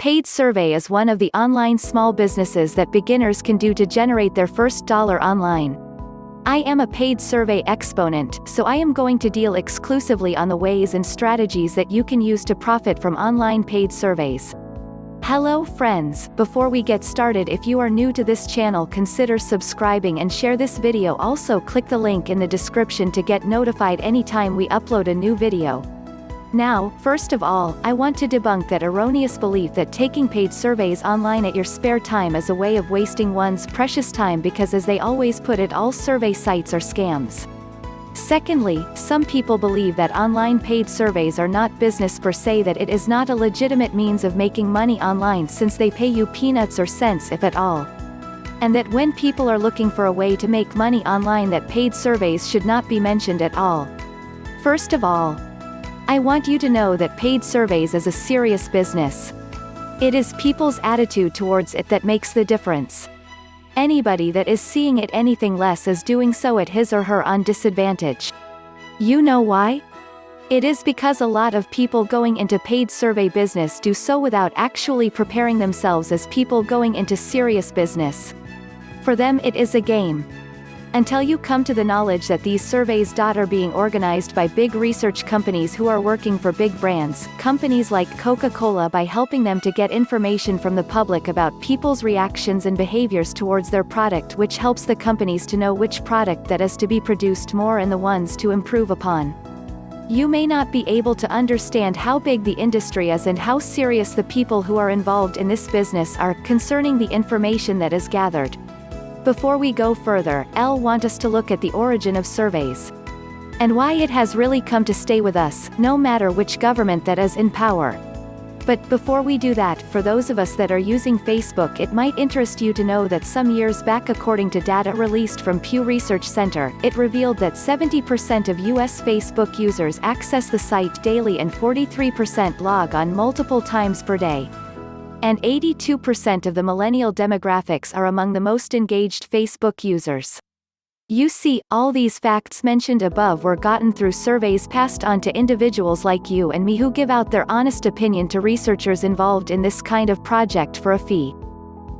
Paid survey is one of the online small businesses that beginners can do to generate their first dollar online. I am a paid survey exponent, so I am going to deal exclusively on the ways and strategies that you can use to profit from online paid surveys. Hello friends, before we get started, if you are new to this channel, consider subscribing and share this video. Also click the link in the description to get notified anytime we upload a new video. Now, first of all, I want to debunk that erroneous belief that taking paid surveys online at your spare time is a way of wasting one's precious time, because as they always put it, all survey sites are scams. Secondly, some people believe that online paid surveys are not business per se, that it is not a legitimate means of making money online since they pay you peanuts or cents if at all. And that when people are looking for a way to make money online, that paid surveys should not be mentioned at all. First of all, I want you to know that paid surveys is a serious business. It is people's attitude towards it that makes the difference. Anybody that is seeing it anything less is doing so at his or her own disadvantage. You know why? It is because a lot of people going into paid survey business do so without actually preparing themselves as people going into serious business. For them it is a game. Until you come to the knowledge that these surveys are being organized by big research companies who are working for big brands, companies like Coca-Cola, by helping them to get information from the public about people's reactions and behaviors towards their product, which helps the companies to know which product that is to be produced more and the ones to improve upon. You may not be able to understand how big the industry is and how serious the people who are involved in this business are concerning the information that is gathered. Before we go further, I'll want us to look at the origin of surveys and why it has really come to stay with us, no matter which government that is in power. But before we do that, for those of us that are using Facebook, it might interest you to know that some years back, according to data released from Pew Research Center, it revealed that 70% of US Facebook users access the site daily and 43% log on multiple times per day. And 82% of the millennial demographics are among the most engaged Facebook users. You see, all these facts mentioned above were gotten through surveys passed on to individuals like you and me who give out their honest opinion to researchers involved in this kind of project for a fee.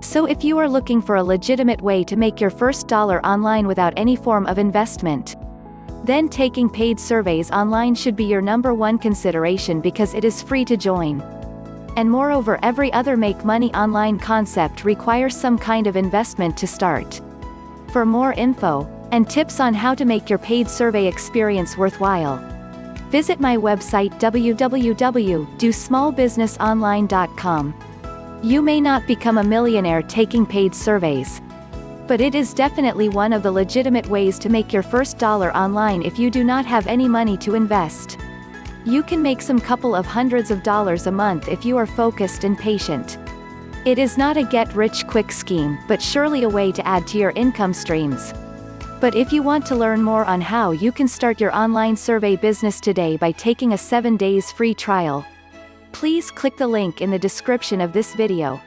So if you are looking for a legitimate way to make your first dollar online without any form of investment, then taking paid surveys online should be your #1 consideration, because it is free to join. And moreover, every other make money online concept requires some kind of investment to start. For more info and tips on how to make your paid survey experience worthwhile, visit my website www.dosmallbusinessonline.com. You may not become a millionaire taking paid surveys, but it is definitely one of the legitimate ways to make your first dollar online if you do not have any money to invest. You can make some couple of hundreds of dollars a month if you are focused and patient. It is not a get-rich-quick scheme, but surely a way to add to your income streams. But if you want to learn more on how you can start your online survey business today by taking a 7 days free trial, please click the link in the description of this video.